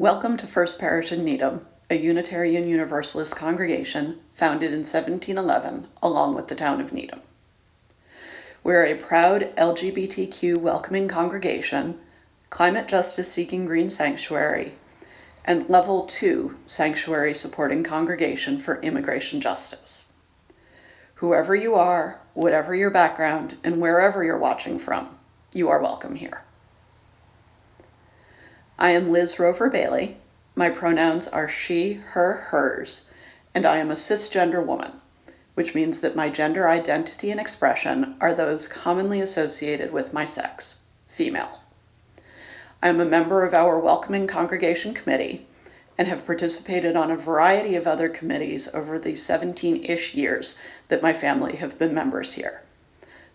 Welcome to First Parish in Needham, a Unitarian Universalist congregation founded in 1711 along with the town of Needham. We're a proud LGBTQ welcoming congregation, climate justice seeking green sanctuary, and Level 2 sanctuary supporting congregation for immigration justice. Whoever you are, whatever your background, and wherever you're watching from, you are welcome here. I am Liz Rover Bailey. My pronouns are she, her, hers, and I am a cisgender woman, which means that my gender identity and expression are those commonly associated with my sex, female. I am a member of our Welcoming Congregation Committee and have participated on a variety of other committees over the 17-ish years that my family have been members here.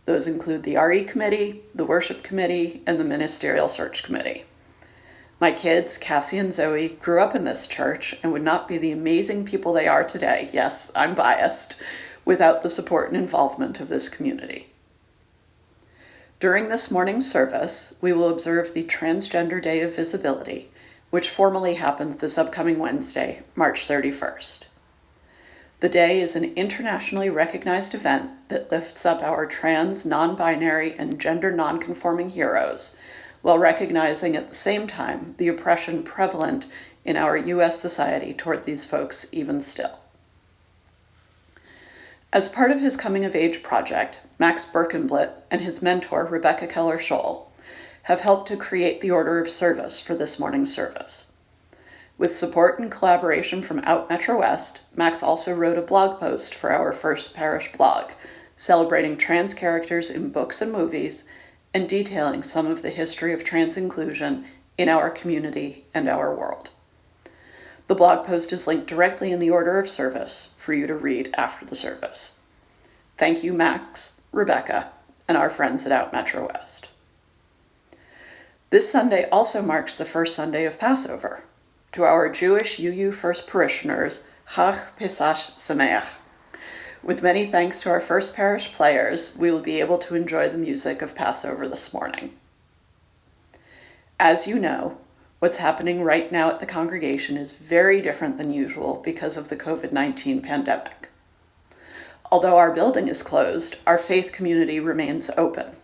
Those include the RE Committee, the Worship Committee, and the Ministerial Search Committee. My kids, Cassie and Zoe, grew up in this church and would not be the amazing people they are today, yes, I'm biased, without the support and involvement of this community. During this morning's service, we will observe the Transgender Day of Visibility, which formally happens this upcoming Wednesday, March 31st. The day is an internationally recognized event that lifts up our trans, non-binary, and gender non-conforming heroes, while recognizing at the same time the oppression prevalent in our U.S. society toward these folks even still. As part of his coming-of-age project, Max Birkenblit and his mentor, Rebecca Keller-Scholl, have helped to create the order of service for this morning's service. With support and collaboration from Out Metro West, Max also wrote a blog post for our First Parish blog, celebrating trans characters in books and movies and detailing some of the history of trans inclusion in our community and our world. The blog post is linked directly in the order of service for you to read after the service. Thank you, Max, Rebecca, and our friends at Out Metro West. This Sunday also marks the first Sunday of Passover. To our Jewish UU First parishioners, Chag Pesach Sameach. With many thanks to our First Parish players, we will be able to enjoy the music of Passover this morning. As you know, what's happening right now at the congregation is very different than usual because of the COVID-19 pandemic. Although our building is closed, our faith community remains open.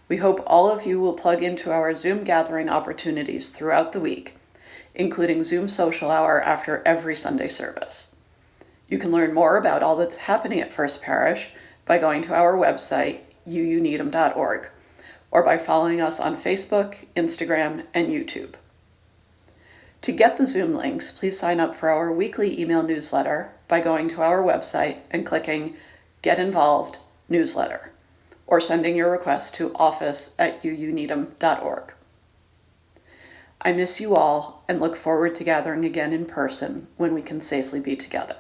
We hope all of you will plug into our Zoom gathering opportunities throughout the week, including Zoom Social Hour after every Sunday service. You can learn more about all that's happening at First Parish by going to our website, uuneedham.org, or by following us on Facebook, Instagram, and YouTube. To get the Zoom links, please sign up for our weekly email newsletter by going to our website and clicking Get Involved Newsletter, or sending your request to office@uuneedham.org. I miss you all and look forward to gathering again in person when we can safely be together.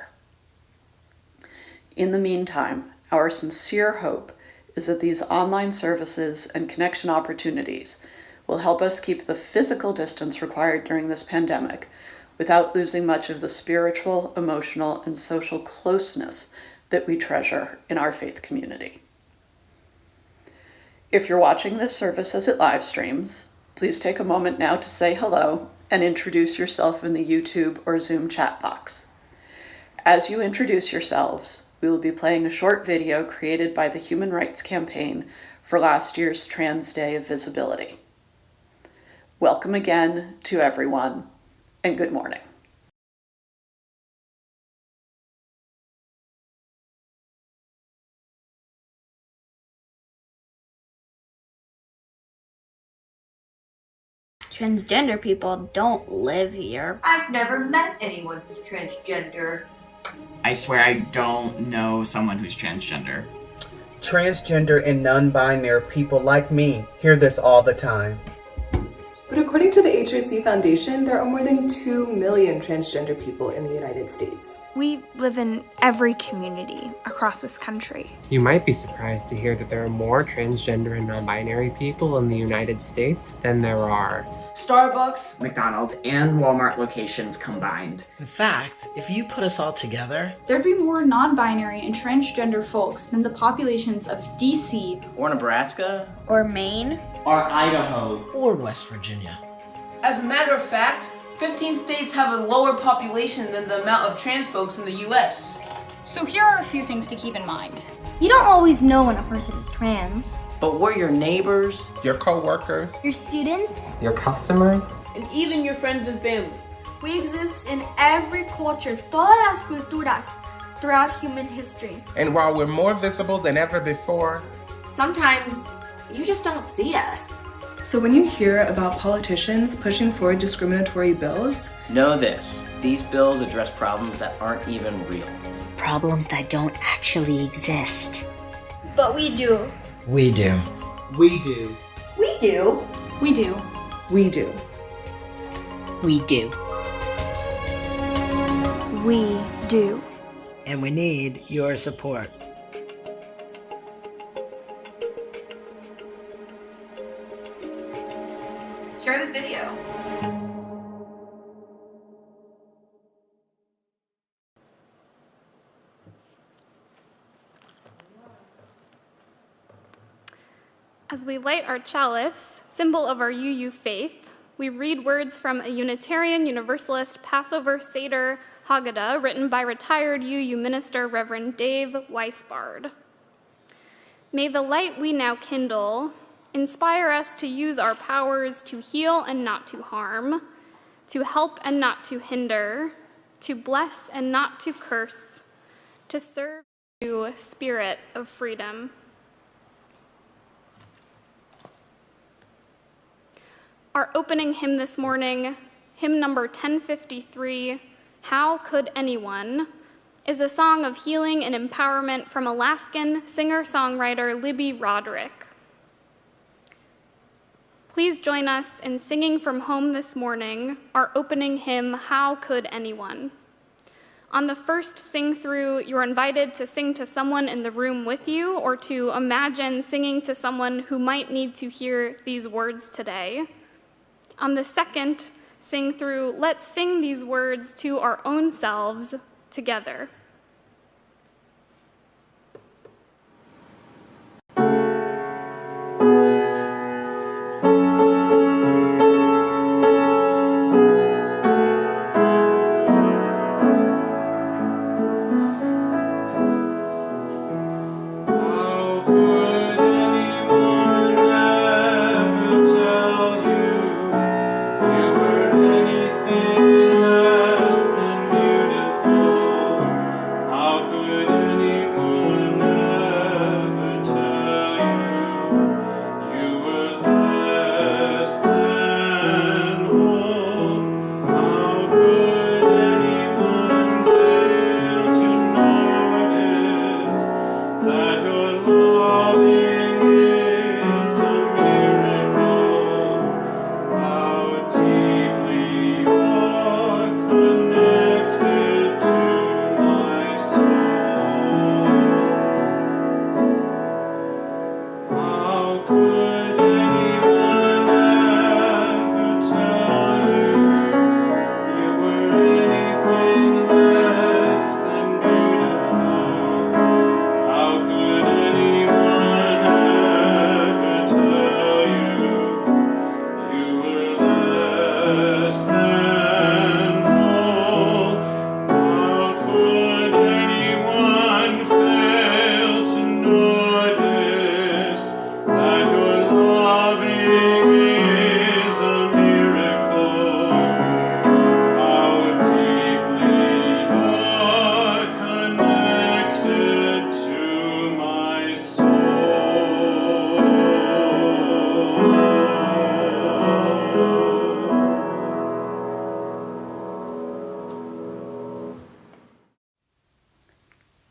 In the meantime, our sincere hope is that these online services and connection opportunities will help us keep the physical distance required during this pandemic without losing much of the spiritual, emotional, and social closeness that we treasure in our faith community. If you're watching this service as it live streams, please take a moment now to say hello and introduce yourself in the YouTube or Zoom chat box. As you introduce yourselves, we will be playing a short video created by the Human Rights Campaign for last year's Trans Day of Visibility. Welcome again to everyone, and good morning. Transgender people don't live here. I've never met anyone who's transgender. I swear I don't know someone who's transgender. Transgender and non-binary people like me hear this all the time. But according to the HRC Foundation, there are more than 2 million transgender people in the United States. We live in every community across this country. You might be surprised to hear that there are more transgender and non-binary people in the United States than there are Starbucks, McDonald's, and Walmart locations combined. In fact, if you put us all together, there'd be more non-binary and transgender folks than the populations of DC, or Nebraska, or Maine, or Idaho, or West Virginia. As a matter of fact, 15 states have a lower population than the amount of trans folks in the US. So here are a few things to keep in mind. You don't always know when a person is trans. But we're your neighbors, Your co-workers, Your students, Your customers? and even your friends and family. We exist in every culture, todas las culturas, throughout human history. and while we're more visible than ever before, sometimes you just don't see us. So when you hear about politicians pushing forward discriminatory bills, know this, these bills address problems that aren't even real. Problems that don't actually exist. But we do. We do. we do. We do. We do. we do. We do. We do. And we need your support. Share this video. As we light our chalice, symbol of our UU faith, we read words from a Unitarian Universalist Passover Seder Haggadah written by retired UU minister Reverend Dave Weisbard. May the light we now kindle inspire us to use our powers to heal and not to harm, to help and not to hinder, to bless and not to curse, to serve you, spirit of freedom. Our opening hymn this morning, hymn number 1053, How Could Anyone, is a song of healing and empowerment from Alaskan singer-songwriter Libby Roderick. Please join us in singing from home this morning, our opening hymn, How Could Anyone? On the first sing-through, you're invited to sing to someone in the room with you or to imagine singing to someone who might need to hear these words today. On the second sing-through, let's sing these words to our own selves together.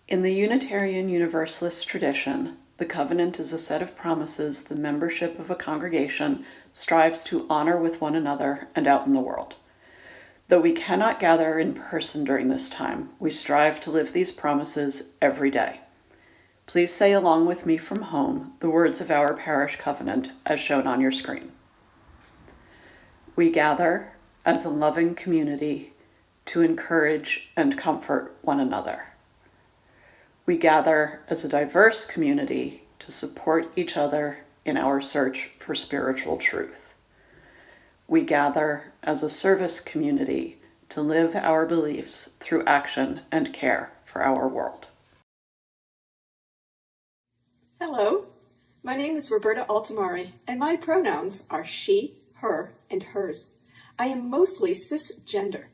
In the Unitarian Universalist tradition, the covenant is a set of promises the membership of a congregation strives to honor with one another and out in the world. Though we cannot gather in person during this time, we strive to live these promises every day. Please say along with me from home the words of our parish covenant as shown on your screen. We gather as a loving community to encourage and comfort one another. We gather as a diverse community to support each other in our search for spiritual truth. We gather as a service community to live our beliefs through action and care for our world. Hello, my name is Roberta Altamari, and my pronouns are she, her, and hers. I am mostly cisgender,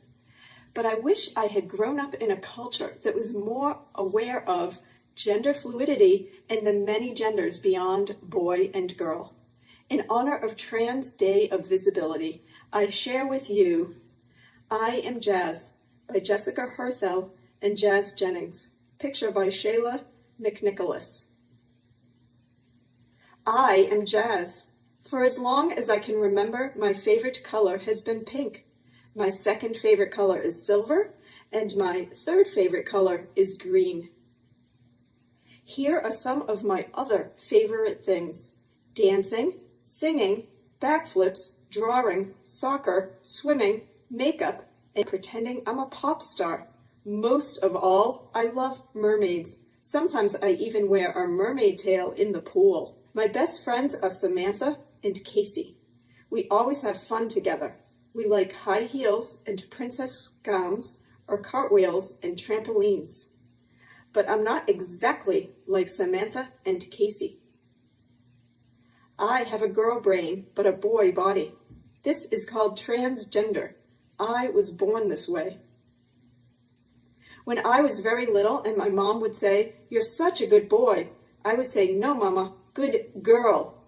but I wish I had grown up in a culture that was more aware of gender fluidity and the many genders beyond boy and girl. In honor of Trans Day of Visibility, I share with you I Am Jazz by Jessica Herthel and Jazz Jennings. Picture by Shayla McNicholas. I am jazz. For as long as I can remember, my favorite color has been pink. My second favorite color is silver, and my third favorite color is green. Here are some of my other favorite things: dancing, singing, backflips, drawing, soccer, swimming, makeup, and pretending I'm a pop star. Most of all, I love mermaids. Sometimes I even wear a mermaid tail in the pool. My best friends are Samantha and Casey. We always have fun together. We like high heels and princess gowns or cartwheels and trampolines. But I'm not exactly like Samantha and Casey. I have a girl brain, but a boy body. This is called transgender. I was born this way. When I was very little and my mom would say, "You're such a good boy," I would say, "No, Mama, good girl."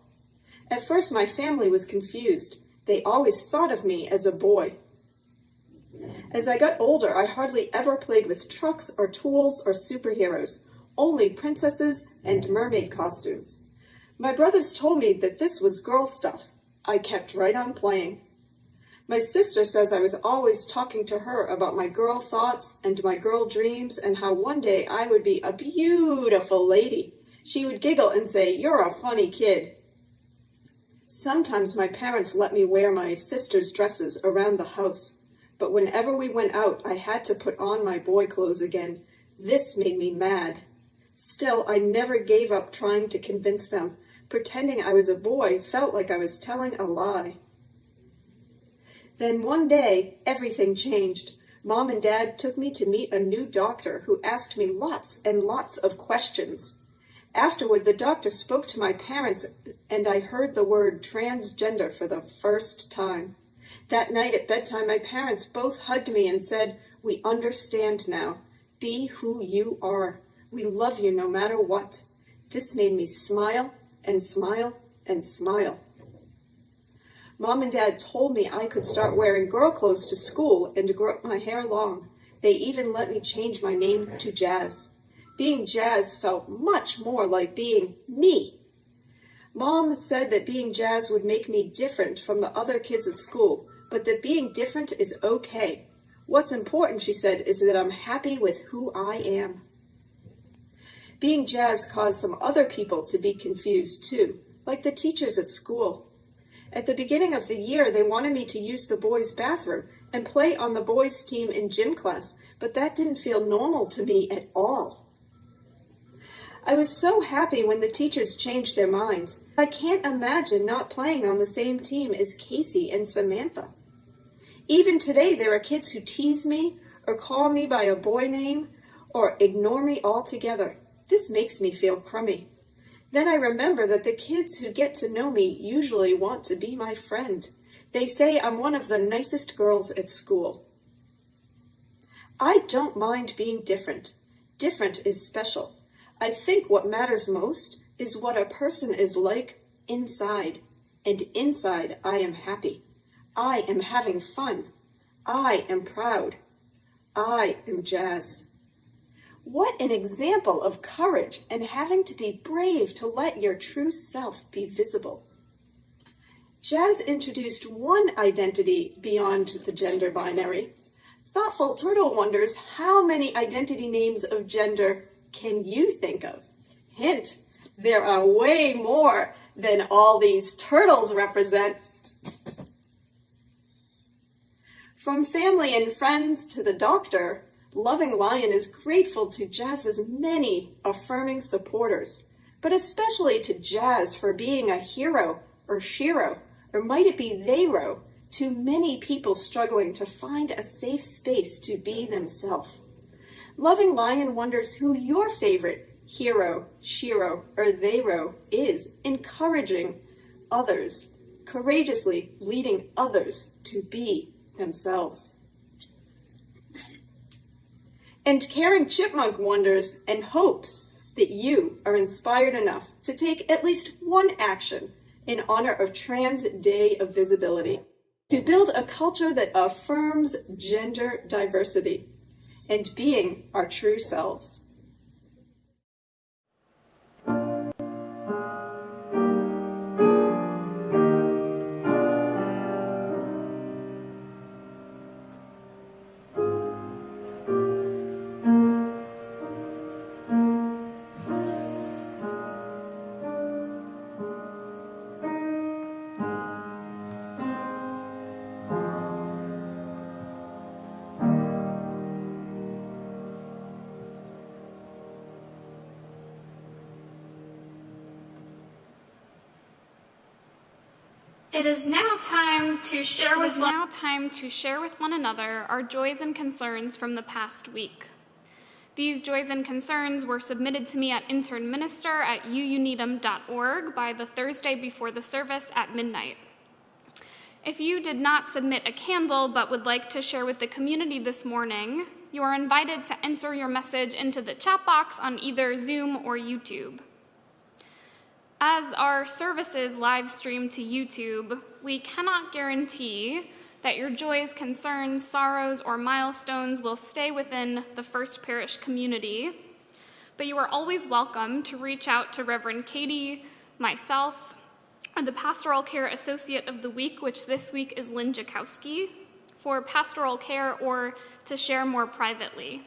At first, my family was confused. They always thought of me as a boy. As I got older, I hardly ever played with trucks or tools or superheroes, only princesses and mermaid costumes. My brothers told me that this was girl stuff. I kept right on playing. My sister says I was always talking to her about my girl thoughts and my girl dreams and how one day I would be a beautiful lady. She would giggle and say, "You're a funny kid." Sometimes my parents let me wear my sister's dresses around the house, but whenever we went out, I had to put on my boy clothes again. This made me mad. Still, I never gave up trying to convince them. Pretending I was a boy felt like I was telling a lie. Then one day, everything changed. Mom and Dad took me to meet a new doctor who asked me lots and lots of questions. Afterward, the doctor spoke to my parents, and I heard the word transgender for the first time. That night at bedtime, my parents both hugged me and said, "We understand now. Be who you are. We love you no matter what." This made me smile and smile and smile. Mom and Dad told me I could start wearing girl clothes to school and grow my hair long. They even let me change my name to Jazz. Being Jazz felt much more like being me. Mom said that being Jazz would make me different from the other kids at school, but that being different is okay. What's important, she said, is that I'm happy with who I am. Being Jazz caused some other people to be confused too, like the teachers at school. At the beginning of the year, they wanted me to use the boys' bathroom and play on the boys' team in gym class, but that didn't feel normal to me at all. I was so happy when the teachers changed their minds. I can't imagine not playing on the same team as Casey and Samantha. Even today, there are kids who tease me or call me by a boy name or ignore me altogether. This makes me feel crummy. Then I remember that the kids who get to know me usually want to be my friend. They say I'm one of the nicest girls at school. I don't mind being different. Different is special. I think what matters most is what a person is like inside. And inside, I am happy. I am having fun. I am proud. I am Jazz. What an example of courage and having to be brave to let your true self be visible. Jazz introduced one identity beyond the gender binary. Thoughtful Turtle wonders how many identity names of gender can you think of? Hint, there are way more than all these turtles represent. From family and friends to the doctor, Loving Lion is grateful to Jazz's many affirming supporters, but especially to Jazz for being a hero or shero, or might it be theyro, to many people struggling to find a safe space to be themselves. Loving Lion wonders who your favorite hero, shiro, or theyro is, encouraging others, courageously leading others to be themselves. And Caring Chipmunk wonders and hopes that you are inspired enough to take at least one action in honor of Trans Day of Visibility, to build a culture that affirms gender diversity and being our true selves. It is now time to share with one another our joys and concerns from the past week. These joys and concerns were submitted to me at internminister@uuneedham.org by the Thursday before the service at midnight. If you did not submit a candle but would like to share with the community this morning, you are invited to enter your message into the chat box on either Zoom or YouTube. As our services live stream to YouTube, we cannot guarantee that your joys, concerns, sorrows, or milestones will stay within the First Parish community, but you are always welcome to reach out to Reverend Katie, myself, or the Pastoral Care Associate of the Week, which this week is Lynn Jakowski, for pastoral care or to share more privately.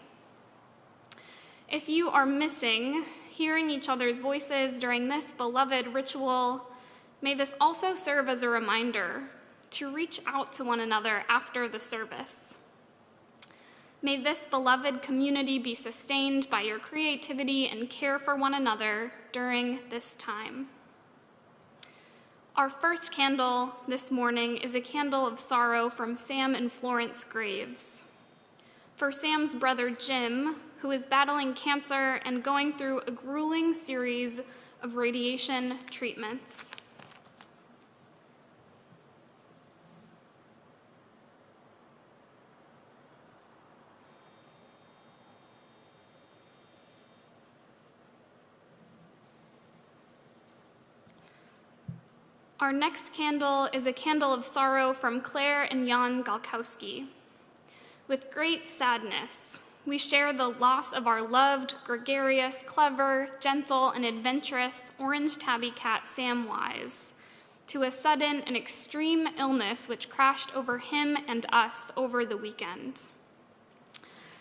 If you are missing hearing each other's voices during this beloved ritual, may this also serve as a reminder to reach out to one another after the service. May this beloved community be sustained by your creativity and care for one another during this time. Our first candle this morning is a candle of sorrow from Sam and Florence Graves. For Sam's brother Jim, who is battling cancer and going through a grueling series of radiation treatments. Our next candle is a candle of sorrow from Claire and Jan Galkowski. With great sadness, we share the loss of our loved, gregarious, clever, gentle, and adventurous orange tabby cat Sam Wise to a sudden and extreme illness which crashed over him and us over the weekend.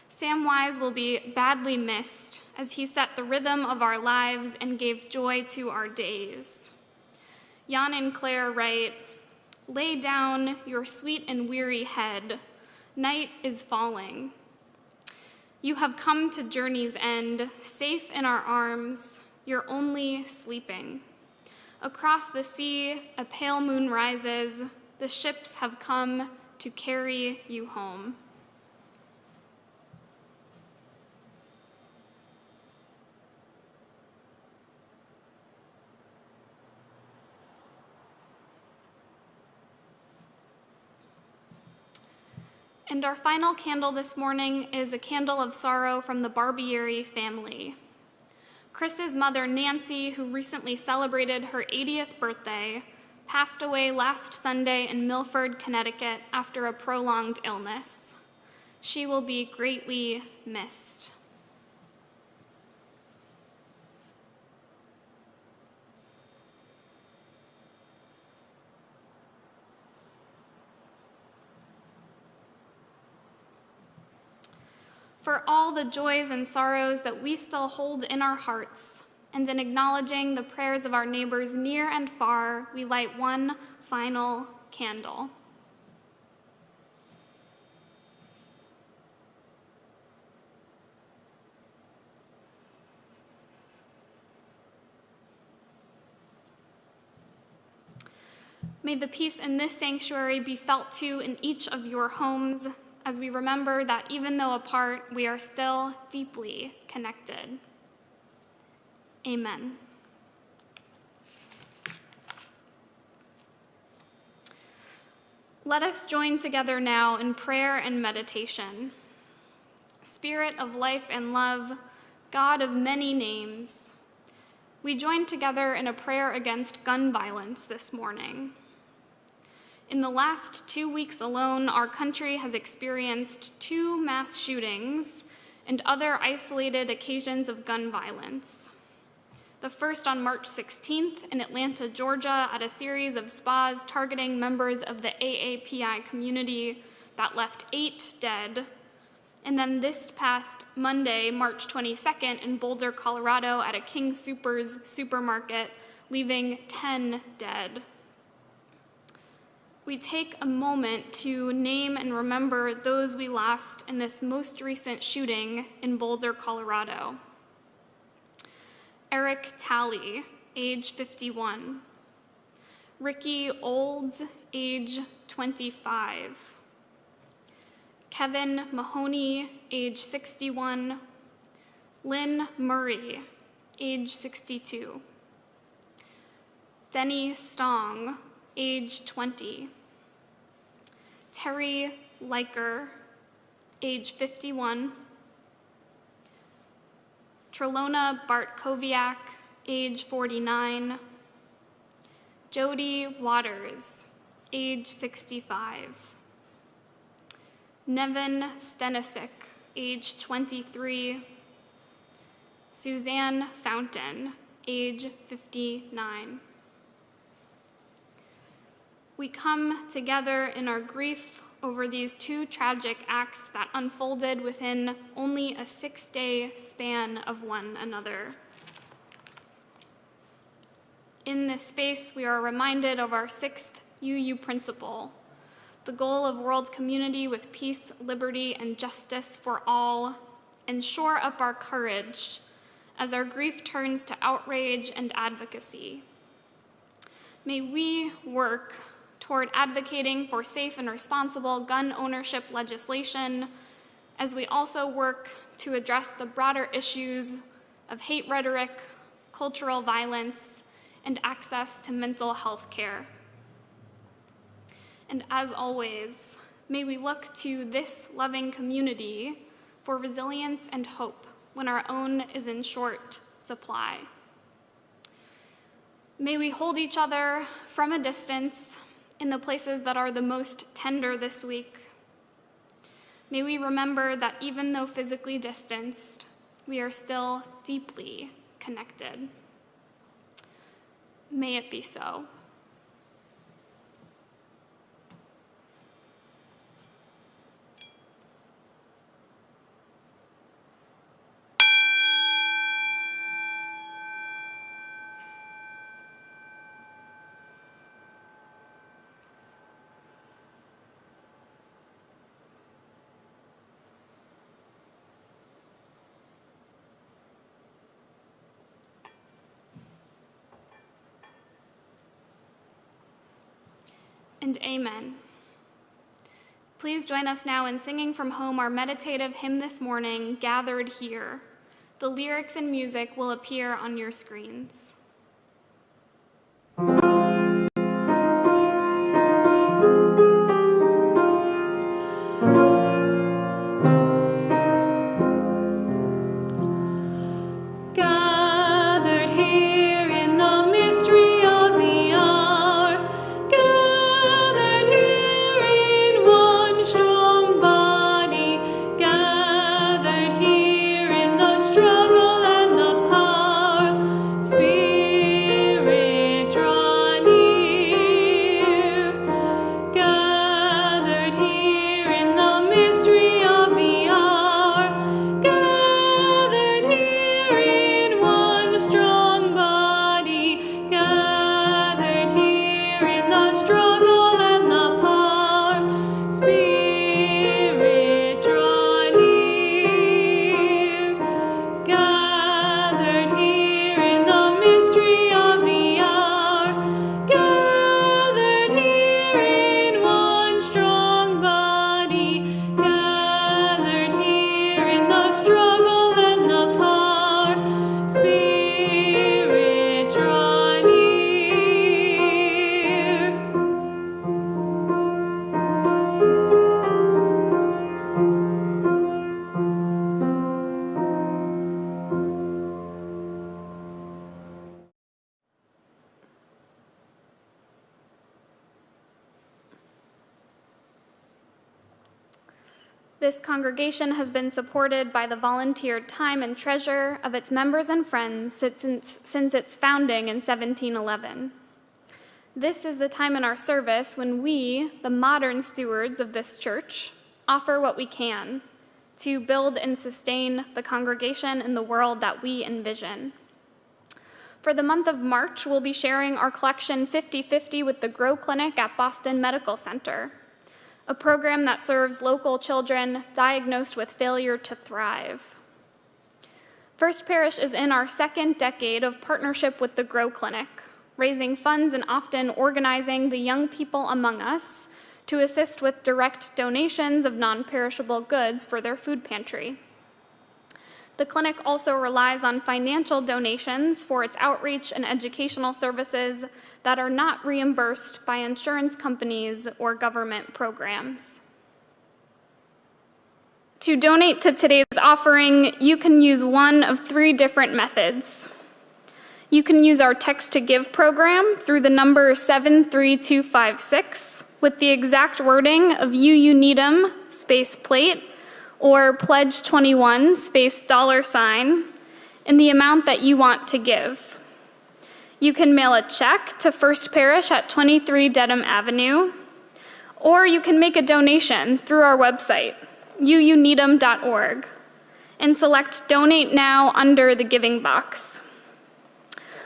Sam Wise will be badly missed as he set the rhythm of our lives and gave joy to our days. Jan and Claire write, "Lay down your sweet and weary head. Night is falling. You have come to journey's end, safe in our arms, you're only sleeping. Across the sea, a pale moon rises, the ships have come to carry you home." And our final candle this morning is a candle of sorrow from the Barbieri family. Chris's mother, Nancy, who recently celebrated her 80th birthday, passed away last Sunday in Milford, Connecticut, after a prolonged illness. She will be greatly missed. For all the joys and sorrows that we still hold in our hearts, and in acknowledging the prayers of our neighbors near and far, we light one final candle. May the peace in this sanctuary be felt too in each of your homes as we remember that even though apart, we are still deeply connected. Amen. Let us join together now in prayer and meditation. Spirit of life and love, God of many names, we join together in a prayer against gun violence this morning. In the last 2 weeks alone, our country has experienced 2 mass shootings and other isolated occasions of gun violence. The first on March 16th in Atlanta, Georgia, at a series of spas targeting members of the AAPI community that left 8 dead. And then this past Monday, March 22nd, in Boulder, Colorado, at a King Soopers supermarket, leaving 10 dead. We take a moment to name and remember those we lost in this most recent shooting in Boulder, Colorado. Eric Talley, age 51. Ricky Olds, age 25. Kevin Mahoney, age 61. Lynn Murray, age 62. Denny Stong, age 20. Terry Leiker, age 51. Trelona Bartkowiak, age 49. Jody Waters, age 65. Nevin Stenisic, age 23. Suzanne Fountain, age 59. We come together in our grief over these 2 tragic acts that unfolded within only a 6-day span of one another. In this space, we are reminded of our 6th UU principle, the goal of world community with peace, liberty, and justice for all, and shore up our courage as our grief turns to outrage and advocacy. May we work toward advocating for safe and responsible gun ownership legislation, as we also work to address the broader issues of hate rhetoric, cultural violence, and access to mental health care. And as always, may we look to this loving community for resilience and hope when our own is in short supply. May we hold each other from a distance in the places that are the most tender this week. May we remember that even though physically distanced, we are still deeply connected. May it be so. And amen. Please join us now in singing from home our meditative hymn this morning, Gathered Here. The lyrics and music will appear on your screens. Spirit This congregation has been supported by the volunteer time and treasure of its members and friends since its founding in 1711. This is the time in our service when we, the modern stewards of this church, offer what we can to build and sustain the congregation in the world that we envision. For the month of March, we'll be sharing our collection 50/50 with the Grow Clinic at Boston Medical Center, a program that serves local children diagnosed with failure to thrive. First Parish is in our second decade of partnership with the Grow Clinic, raising funds and often organizing the young people among us to assist with direct donations of non-perishable goods for their food pantry. The clinic also relies on financial donations for its outreach and educational services that are not reimbursed by insurance companies or government programs. To donate to today's offering, you can use one of 3 different methods. You can use our Text to Give program through the number 73256 with the exact wording of UU Needham space plate or Pledge 21 space $sign in the amount that you want to give. You can mail a check to First Parish at 23 Dedham Avenue, or you can make a donation through our website, uuneedham.org, and select Donate Now under the Giving box.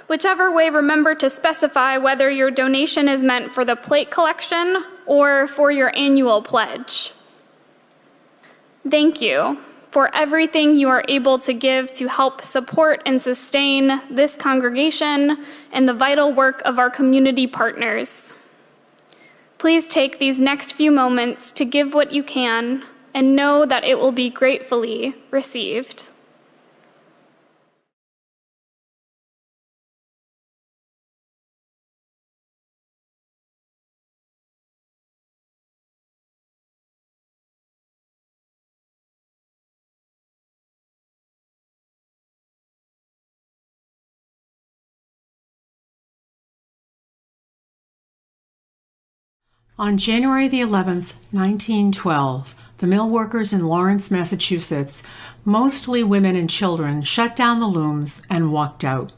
Whichever way, remember to specify whether your donation is meant for the plate collection or for your annual pledge. Thank you for everything you are able to give to help support and sustain this congregation and the vital work of our community partners. Please take these next few moments to give what you can and know that it will be gratefully received. On January the 11th, 1912, the mill workers in Lawrence, Massachusetts, mostly women and children, shut down the looms and walked out.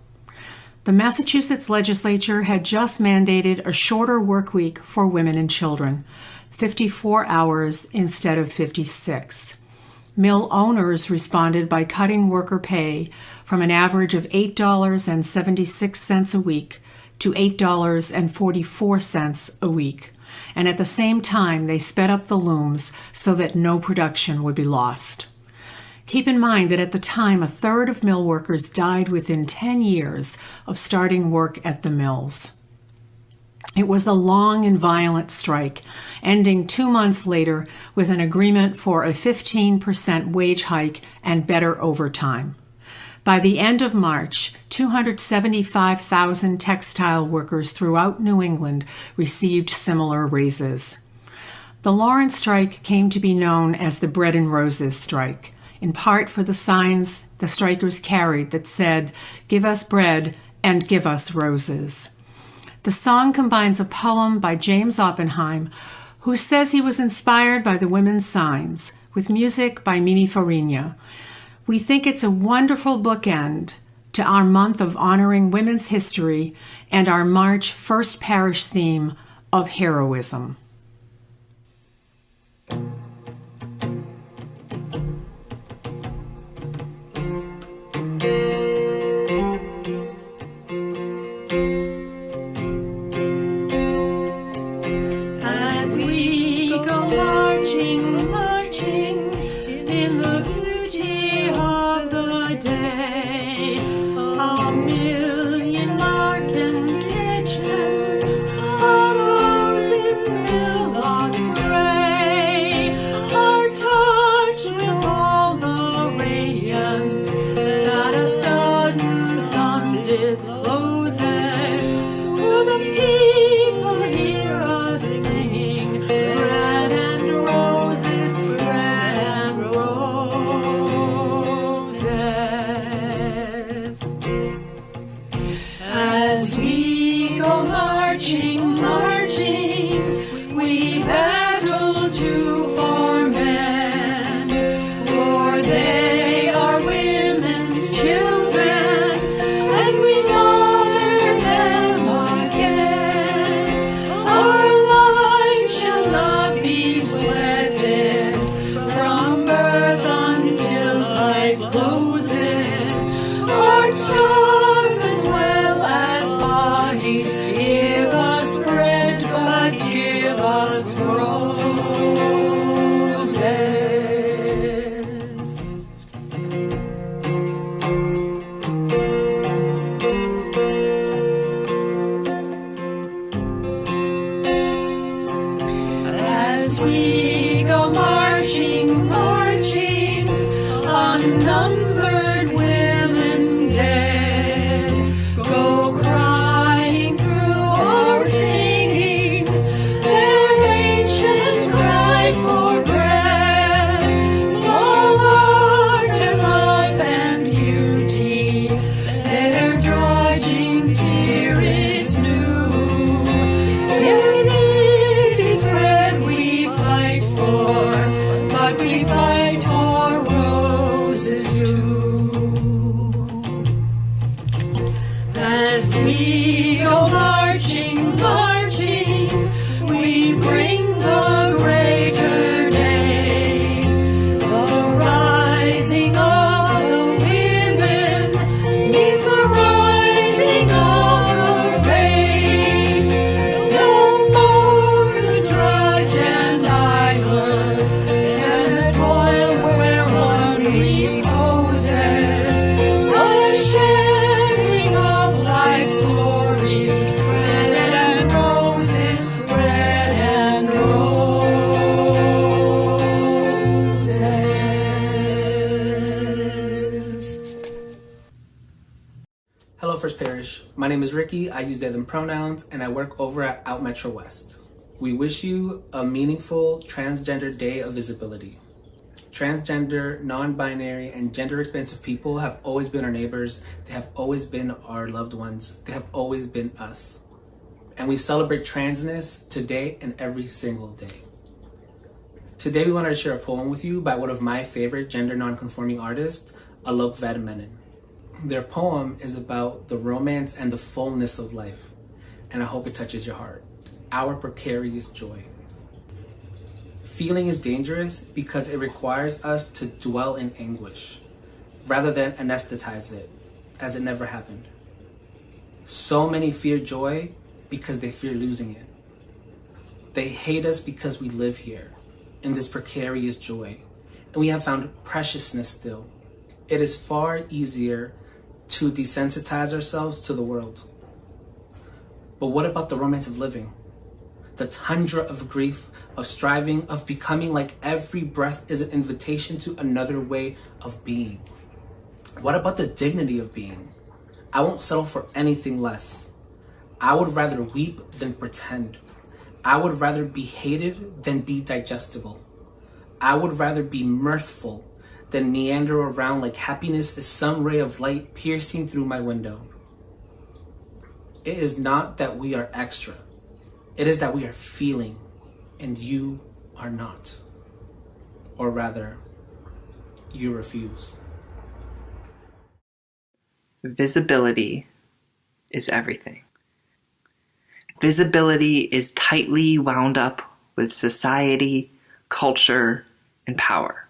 The Massachusetts legislature had just mandated a shorter work week for women and children, 54 hours instead of 56. Mill owners responded by cutting worker pay from an average of $8.76 a week to $8.44 a week. And at the same time, they sped up the looms so that no production would be lost. Keep in mind that at the time, 1/3 of mill workers died within 10 years of starting work at the mills. It was a long and violent strike, ending 2 months later with an agreement for a 15% wage hike and better overtime. By the end of March, 275,000 textile workers throughout New England received similar raises. The Lawrence strike came to be known as the Bread and Roses strike, in part for the signs the strikers carried that said, "Give us bread and give us roses." The song combines a poem by James Oppenheim, who says he was inspired by the women's signs, with music by Mimi Farina. We think it's a wonderful bookend to our month of honoring women's history and our March First Parish theme of heroism. As we go marching, marching in the beauty of the day, a million darkened kitchens arose in life closes. Hearts starve as well as bodies. Give us bread, but give us roses. As we go marching, marching, unnumbered women dead, go crying through our singing, their ancient cry for bread. Small art and love and beauty, their drudging spirits new. Yet it is bread we fight for, but we fight for roses too. As we go marching, marching, we bring the greater days. The rising of the women means the rising of the race. No more the drudge and idler, and the toil where one reposes. The sharing of life's glories, bread and roses, bread and roses. Hello, First Parish. My name is Ricky. I use they, them pronouns, and I work over at Out Metro West. We wish you a meaningful Transgender Day of Visibility. Transgender, non-binary, and gender-expansive people have always been our neighbors. They have always been our loved ones. They have always been us. And we celebrate transness today and every single day. Today we wanted to share a poem with you by one of my favorite gender non-conforming artists, Alok Vadamanan. Their poem is about the romance and the fullness of life, and I hope it touches your heart. Our precarious joy. Feeling is dangerous because it requires us to dwell in anguish, rather than anesthetize it, as it never happened. So many fear joy because they fear losing it. They hate us because we live here, in this precarious joy, and we have found preciousness still. It is far easier to desensitize ourselves to the world. But what about the romance of living? The tundra of grief, of striving, of becoming like every breath is an invitation to another way of being. What about the dignity of being? I won't settle for anything less. I would rather weep than pretend. I would rather be hated than be digestible. I would rather be mirthful than meander around like happiness is some ray of light piercing through my window. It is not that we are extra. It is that we are feeling, and you are not. Or rather, you refuse. Visibility is everything. Visibility is tightly wound up with society, culture, and power.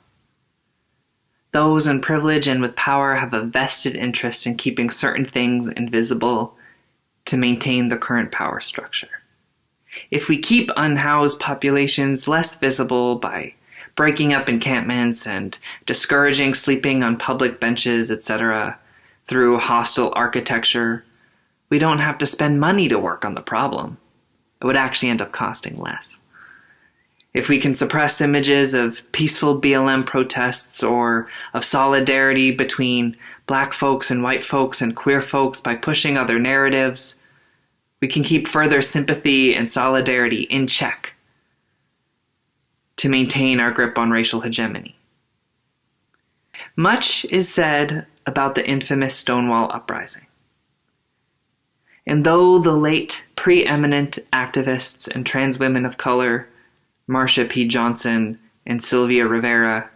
Those in privilege and with power have a vested interest in keeping certain things invisible to maintain the current power structure. If we keep unhoused populations less visible by breaking up encampments and discouraging sleeping on public benches, etc., through hostile architecture, we don't have to spend money to work on the problem. It would actually end up costing less. If we can suppress images of peaceful BLM protests or of solidarity between black folks and white folks and queer folks by pushing other narratives, we can keep further sympathy and solidarity in check to maintain our grip on racial hegemony. Much is said about the infamous Stonewall Uprising. And though the late preeminent activists and trans women of color, Marsha P. Johnson and Sylvia Rivera,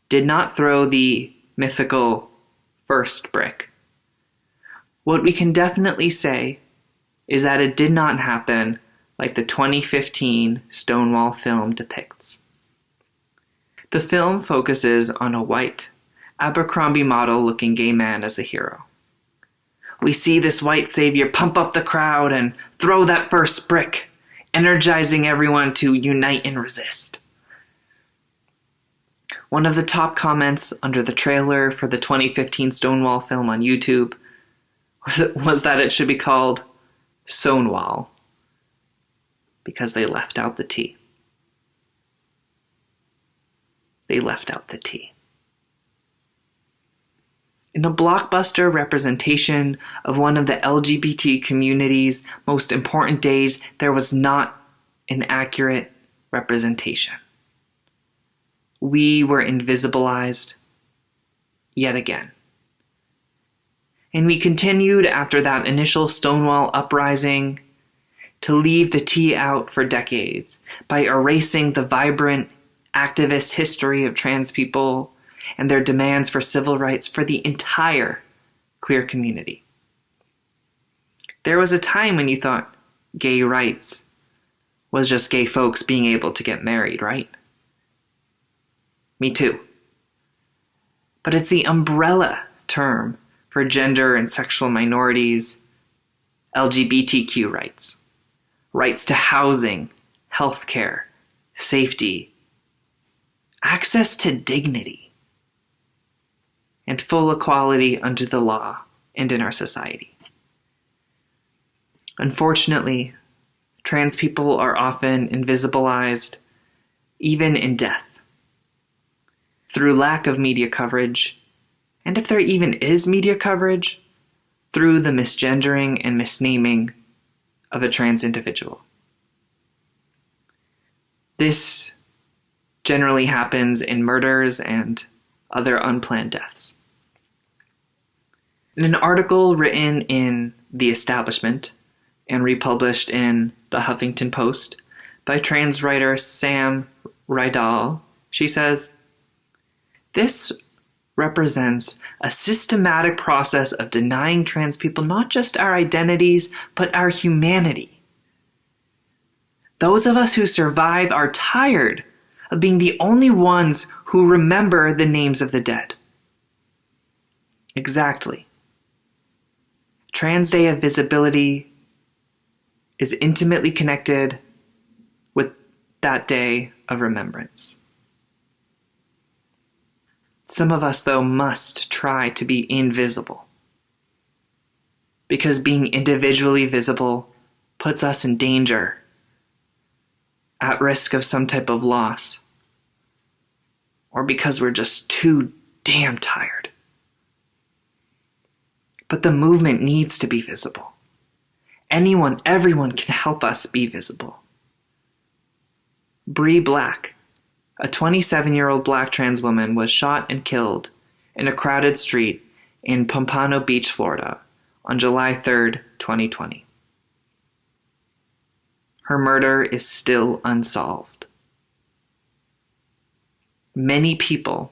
did not throw the mythical first brick, what we can definitely say is that it did not happen like the 2015 Stonewall film depicts. The film focuses on a white, Abercrombie model-looking gay man as the hero. We see this white savior pump up the crowd and throw that first brick, energizing everyone to unite and resist. One of the top comments under the trailer for the 2015 Stonewall film on YouTube was that it should be called Stonewall because they left out the T. They left out the T. In a blockbuster representation of one of the LGBT community's most important days, there was not an accurate representation. We were invisibilized yet again. And we continued after that initial Stonewall uprising to leave the T out for decades by erasing the vibrant activist history of trans people and their demands for civil rights for the entire queer community. There was a time when you thought gay rights was just gay folks being able to get married, right? Me too. But it's the umbrella term for gender and sexual minorities, LGBTQ rights, rights to housing, healthcare, safety, access to dignity, and full equality under the law and in our society. Unfortunately, trans people are often invisibilized, even in death, through lack of media coverage, and if there even is media coverage, through the misgendering and misnaming of a trans individual. This generally happens in murders and other unplanned deaths. In an article written in The Establishment and republished in The Huffington Post by trans writer Sam Rydal, she says, "This represents a systematic process of denying trans people not just our identities, but our humanity. Those of us who survive are tired of being the only ones who remember the names of the dead." Exactly. Trans Day of Visibility is intimately connected with that day of remembrance. Some of us, though, must try to be invisible, because being individually visible puts us in danger, at risk of some type of loss, or because we're just too damn tired. But the movement needs to be visible. Everyone can help us be visible. Bree Black, a 27-year-old Black trans woman, was shot and killed in a crowded street in Pompano Beach, Florida, on July 3rd, 2020. Her murder is still unsolved. Many people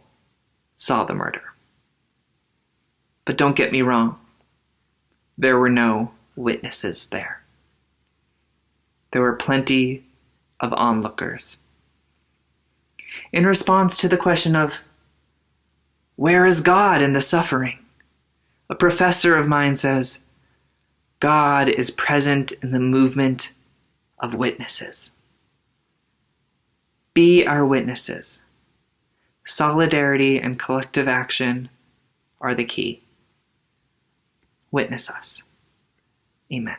saw the murder. But don't get me wrong, there were no witnesses there. There were plenty of onlookers. In response to the question of, where is God in the suffering? A professor of mine says, God is present in the movement of witnesses. Be our witnesses. Solidarity and collective action are the key. Witness us. Amen.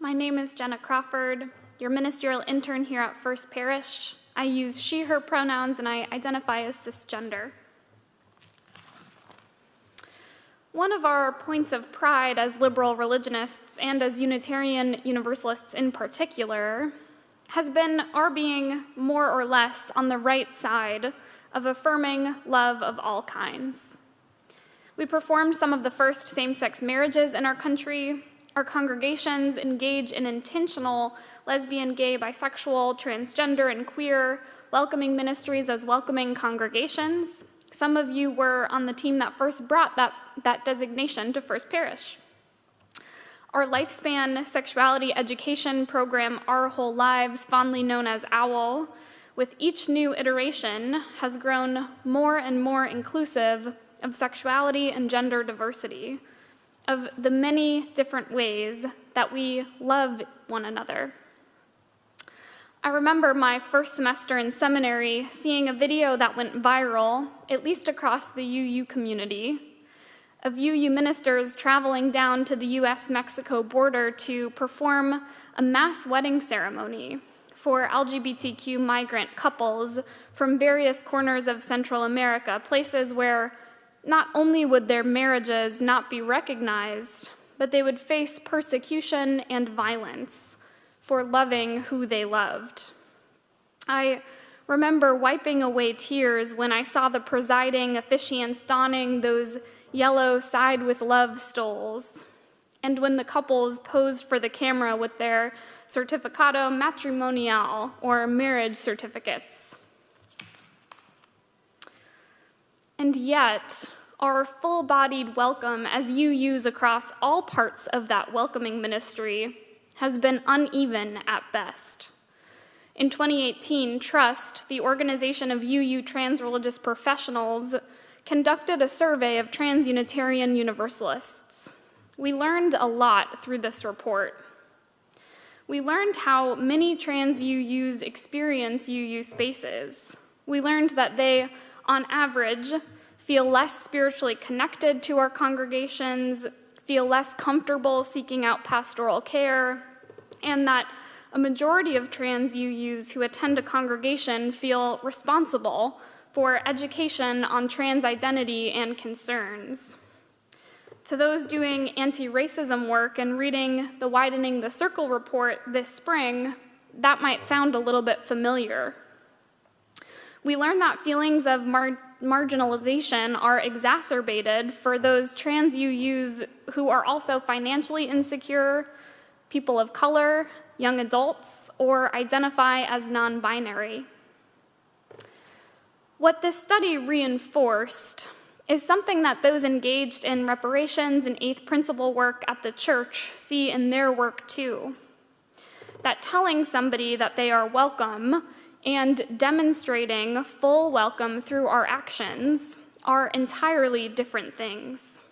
My name is Jenna Crawford, your ministerial intern here at First Parish. I use she, her pronouns, and I identify as cisgender. One of our points of pride as liberal religionists and as Unitarian Universalists in particular has been our being more or less on the right side of affirming love of all kinds. We performed some of the first same-sex marriages in our country. Our congregations engage in intentional lesbian, gay, bisexual, transgender, and queer welcoming ministries as welcoming congregations. Some of you were on the team that first brought that designation to First Parish. Our lifespan sexuality education program, Our Whole Lives, fondly known as OWL, with each new iteration has grown more and more inclusive of sexuality and gender diversity, of the many different ways that we love one another. I remember my first semester in seminary seeing a video that went viral, at least across the UU community, of UU ministers traveling down to the US-Mexico border to perform a mass wedding ceremony for LGBTQ migrant couples from various corners of Central America, places where not only would their marriages not be recognized, but they would face persecution and violence for loving who they loved. I remember wiping away tears when I saw the presiding officiants donning those yellow Side with Love stoles, and when the couples posed for the camera with their certificado matrimonial, or marriage certificates. And yet, our full-bodied welcome as UUs across all parts of that welcoming ministry has been uneven at best. In 2018, Trust, the organization of UU trans religious professionals, conducted a survey of trans Unitarian Universalists. We learned a lot through this report. We learned how many trans UUs experience UU spaces. We learned that they, on average, feel less spiritually connected to our congregations, feel less comfortable seeking out pastoral care, and that a majority of trans UUs who attend a congregation feel responsible for education on trans identity and concerns. To those doing anti-racism work and reading the Widening the Circle report this spring, that might sound a little bit familiar. We learned that feelings of marginalization are exacerbated for those trans UUs who are also financially insecure, people of color, young adults, or identify as non-binary. What this study reinforced is something that those engaged in reparations and eighth principle work at the church see in their work too. That telling somebody that they are welcome and demonstrating full welcome through our actions are entirely different things.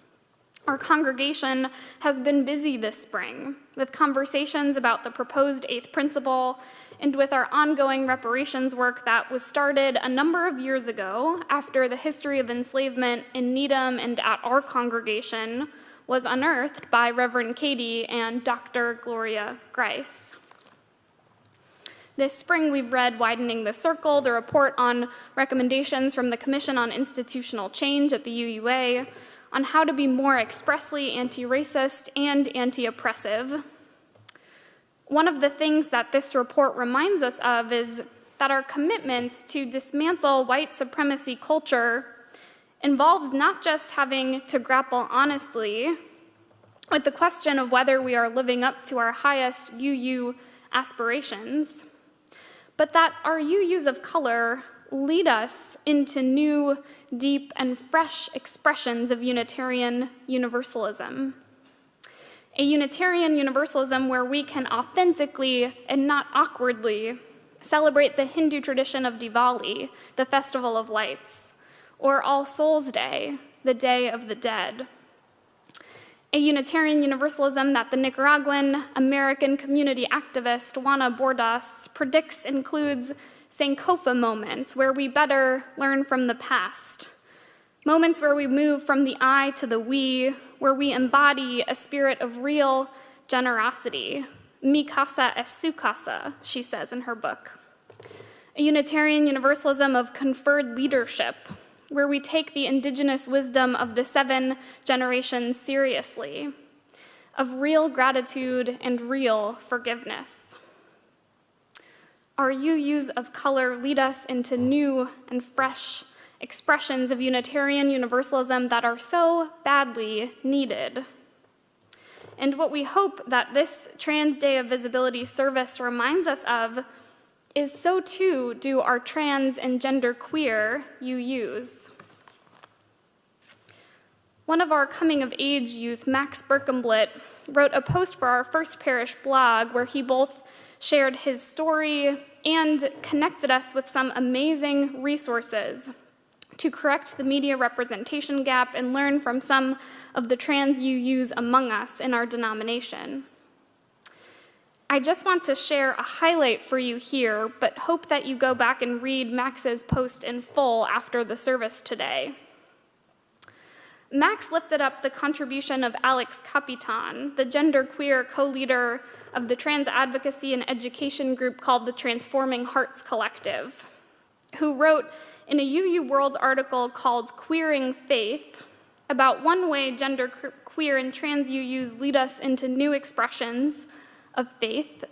Our congregation has been busy this spring with conversations about the proposed eighth principle and with our ongoing reparations work that was started a number of years ago after the history of enslavement in Needham and at our congregation was unearthed by Reverend Katie and Dr. Gloria Grice. This spring, we've read Widening the Circle, the report on recommendations from the Commission on Institutional Change at the UUA on how to be more expressly anti-racist and anti-oppressive. One of the things that this report reminds us of is that our commitments to dismantle white supremacy culture involves not just having to grapple honestly with the question of whether we are living up to our highest UU aspirations, but that our UUs of color lead us into new, deep, and fresh expressions of Unitarian Universalism. A Unitarian Universalism where we can authentically and not awkwardly celebrate the Hindu tradition of Diwali, the Festival of Lights, or All Souls Day, the Day of the Dead. A Unitarian Universalism that the Nicaraguan American community activist Juana Bordas predicts includes Sankofa moments where we better learn from the past. Moments where we move from the I to the we, where we embody a spirit of real generosity. Mi casa es su casa, she says in her book. A Unitarian Universalism of conferred leadership, where we take the indigenous wisdom of the 7 generations seriously, of real gratitude and real forgiveness. Our UUs of color lead us into new and fresh expressions of Unitarian Universalism that are so badly needed. And what we hope that this Trans Day of Visibility service reminds us of is so too do our trans and genderqueer UUs. One of our coming-of-age youth, Max Birkenblit, wrote a post for our First Parish blog where he both shared his story and connected us with some amazing resources to correct the media representation gap and learn from some of the trans UUs among us in our denomination. I just want to share a highlight for you here, but hope that you go back and read Max's post in full after the service today. Max lifted up the contribution of Alex Capitan, the genderqueer co-leader of the trans advocacy and education group called the Transforming Hearts Collective, who wrote in a UU World article called Queering Faith about one way genderqueer and trans UUs lead us into new expressions of faith.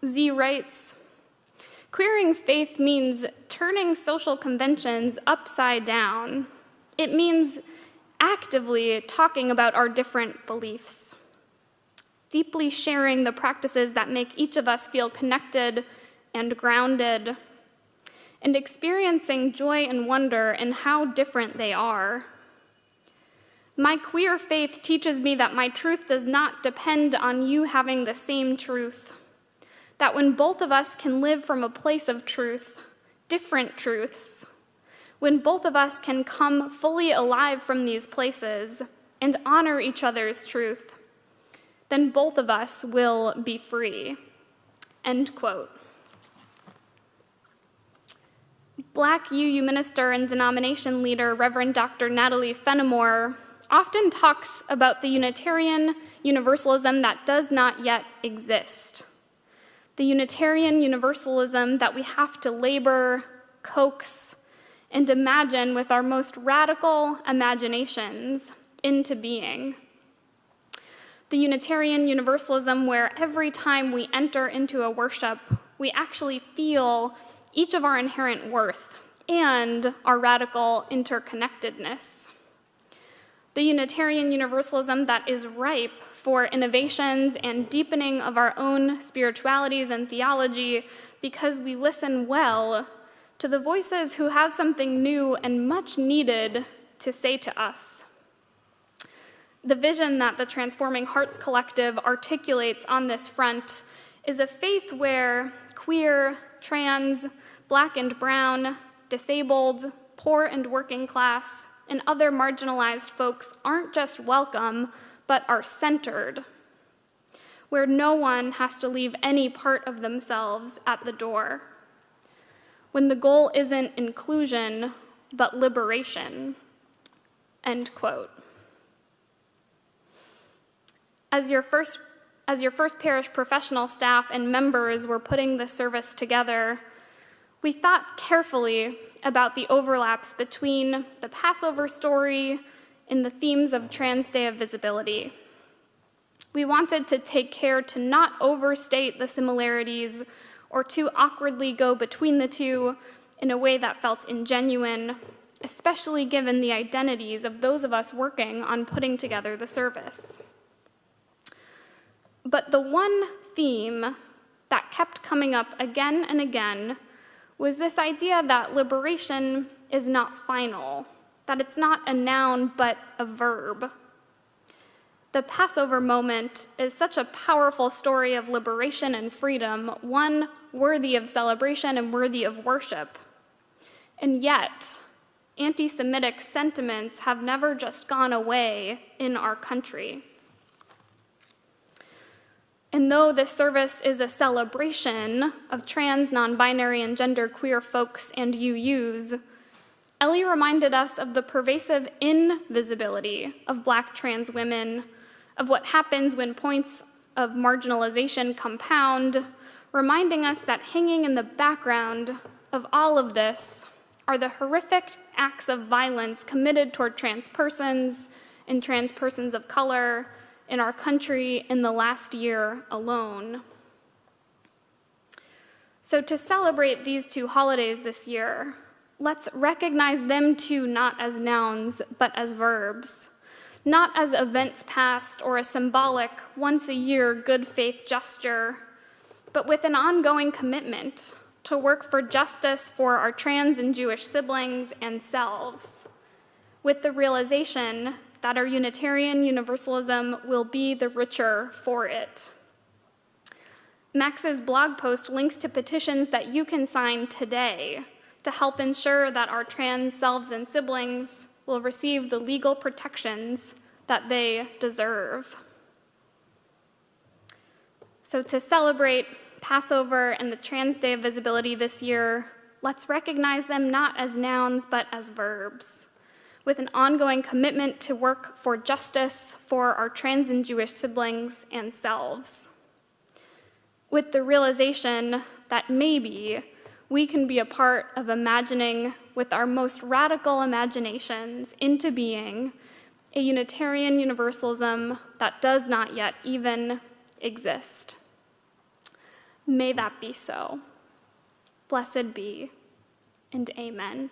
Z writes, "Queering faith means turning social conventions upside down. It means actively talking about our different beliefs, deeply sharing the practices that make each of us feel connected and grounded, and experiencing joy and wonder in how different they are. My queer faith teaches me that my truth does not depend on you having the same truth, that when both of us can live from a place of truth, different truths, when both of us can come fully alive from these places and honor each other's truth, then both of us will be free." End quote. Black UU minister and denomination leader, Reverend Dr. Natalie Fenimore, often talks about the Unitarian Universalism that does not yet exist. The Unitarian Universalism that we have to labor, coax, and imagine with our most radical imaginations into being. The Unitarian Universalism where every time we enter into a worship, we actually feel each of our inherent worth and our radical interconnectedness. The Unitarian Universalism that is ripe for innovations and deepening of our own spiritualities and theology because we listen well to the voices who have something new and much needed to say to us. The vision that the Transforming Hearts Collective articulates on this front is a faith where queer, trans, Black and brown, disabled, poor and working class, and other marginalized folks aren't just welcome, but are centered, where no one has to leave any part of themselves at the door, when the goal isn't inclusion, but liberation." End quote. As your first parish professional staff and members were putting this service together, we thought carefully about the overlaps between the Passover story and the themes of Trans Day of Visibility. We wanted to take care to not overstate the similarities or too awkwardly go between the two in a way that felt ingenuine, especially given the identities of those of us working on putting together the service. But the one theme that kept coming up again and again was this idea that liberation is not final, that it's not a noun but a verb. The Passover moment is such a powerful story of liberation and freedom, one worthy of celebration and worthy of worship. And yet, anti-Semitic sentiments have never just gone away in our country. And though this service is a celebration of trans, non-binary, and genderqueer folks and UUs, Ellie reminded us of the pervasive invisibility of Black trans women, of what happens when points of marginalization compound, reminding us that hanging in the background of all of this are the horrific acts of violence committed toward trans persons and trans persons of color in our country in the last year alone. So to celebrate these two holidays this year, let's recognize them too not as nouns, but as verbs, not as events past or a symbolic, once-a-year good faith gesture, but with an ongoing commitment to work for justice for our trans and Jewish siblings and selves, with the realization that our Unitarian Universalism will be the richer for it. Max's blog post links to petitions that you can sign today to help ensure that our trans selves and siblings will receive the legal protections that they deserve. So to celebrate Passover and the Trans Day of Visibility this year, let's recognize them not as nouns but as verbs, with an ongoing commitment to work for justice for our trans and Jewish siblings and selves, with the realization that maybe we can be a part of imagining with our most radical imaginations into being a Unitarian Universalism that does not yet even exist. May that be so. Blessed be, and amen.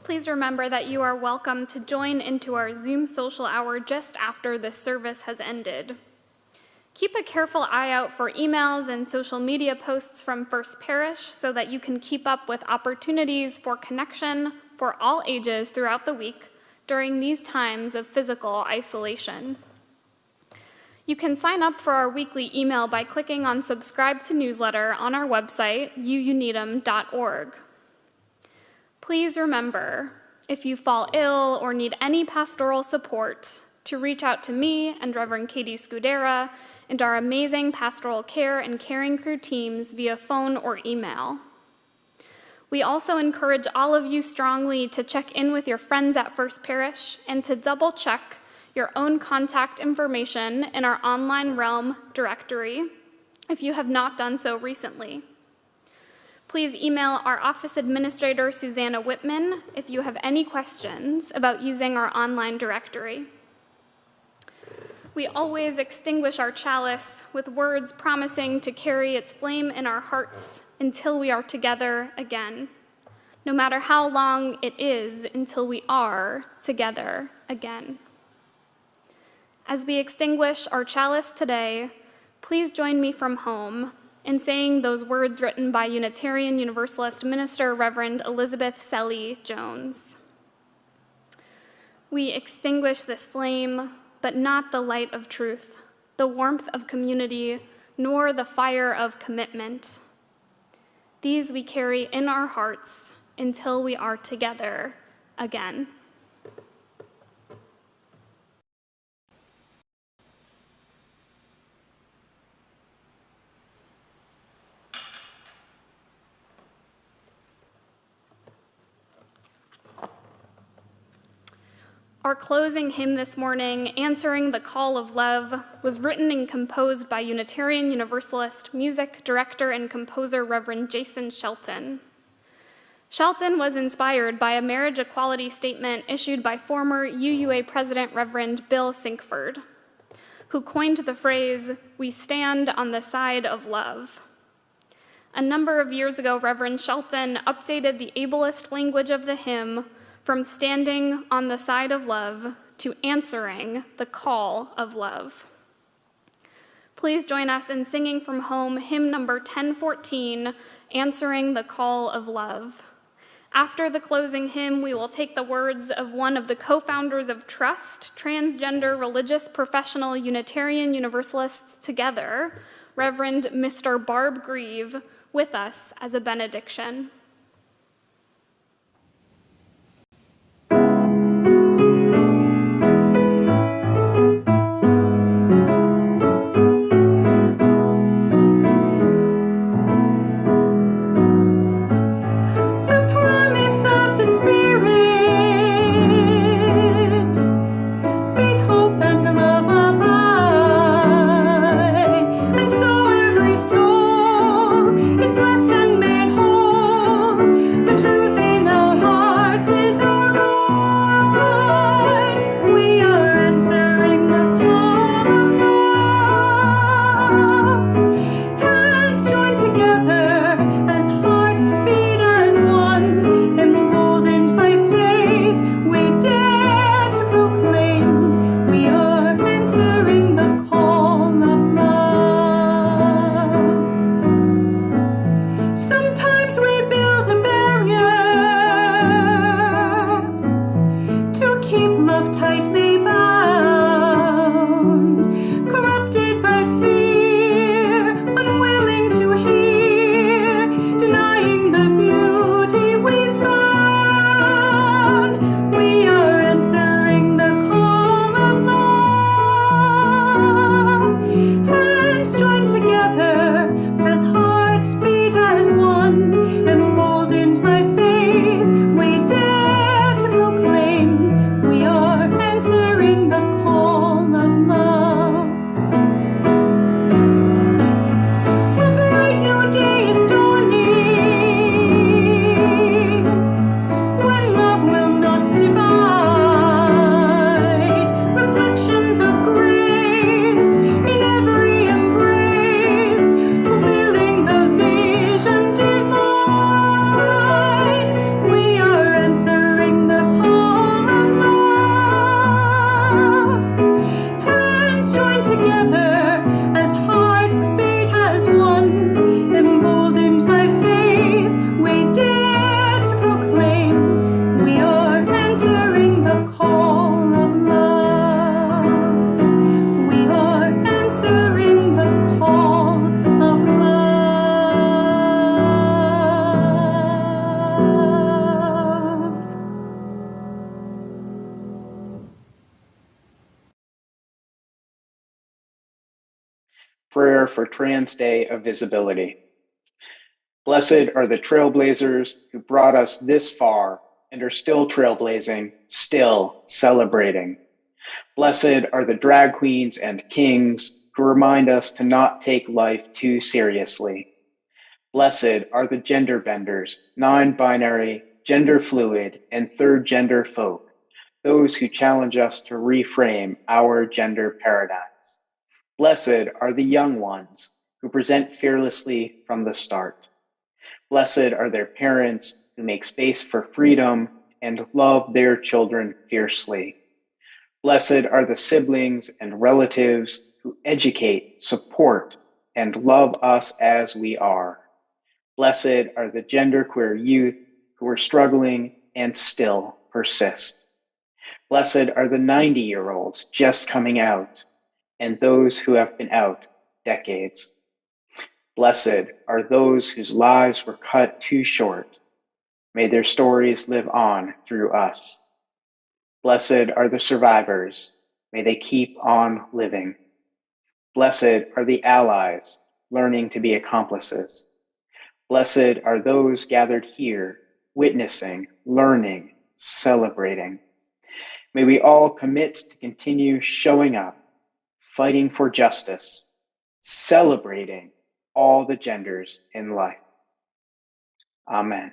Please remember that you are welcome to join into our Zoom social hour just after this service has ended. Keep a careful eye out for emails and social media posts from First Parish so that you can keep up with opportunities for connection for all ages throughout the week during these times of physical isolation. You can sign up for our weekly email by clicking on Subscribe to Newsletter on our website, uuneedham.org. Please remember, if you fall ill or need any pastoral support, to reach out to me and Reverend Katie Scudera and our amazing pastoral care and caring crew teams via phone or email. We also encourage all of you strongly to check in with your friends at First Parish and to double check your own contact information in our online realm directory if you have not done so recently. Please email our office administrator, Susanna Whitman, if you have any questions about using our online directory. We always extinguish our chalice with words promising to carry its flame in our hearts until we are together again, no matter how long it is until we are together again. As we extinguish our chalice today, please join me from home in saying those words written by Unitarian Universalist minister Reverend Elizabeth Selly Jones. We extinguish this flame, but not the light of truth, the warmth of community, nor the fire of commitment. These we carry in our hearts until we are together again. Our closing hymn this morning, Answering the Call of Love, was written and composed by Unitarian Universalist music director and composer Reverend Jason Shelton. Shelton was inspired by a marriage equality statement issued by former UUA President Reverend Bill Sinkford, who coined the phrase, "We stand on the side of love." A number of years ago, Reverend Shelton updated the ableist language of the hymn from standing on the side of love to answering the call of love. Please join us in singing from home hymn number 1014, Answering the Call of Love. After the closing hymn, we will take the words of one of the co-founders of Trust, transgender religious professional Unitarian Universalists Together, Reverend Mr. Barb Grieve, with us as a benediction. Prayer for Trans Day of Visibility. Blessed are the trailblazers who brought us this far and are still trailblazing, still celebrating. Blessed are the drag queens and kings who remind us to not take life too seriously. Blessed are the gender benders, non-binary, gender fluid, and third gender folk, those who challenge us to reframe our gender paradigms. Blessed are the young ones who present fearlessly from the start. Blessed are their parents who make space for freedom and love their children fiercely. Blessed are the siblings and relatives who educate, support, and love us as we are. Blessed are the genderqueer youth who are struggling and still persist. Blessed are the 90-year-olds just coming out and those who have been out decades. Blessed are those whose lives were cut too short. May their stories live on through us. Blessed are the survivors. May they keep on living. Blessed are the allies learning to be accomplices. Blessed are those gathered here, witnessing, learning, celebrating. May we all commit to continue showing up, fighting for justice, celebrating all the genders in life. Amen.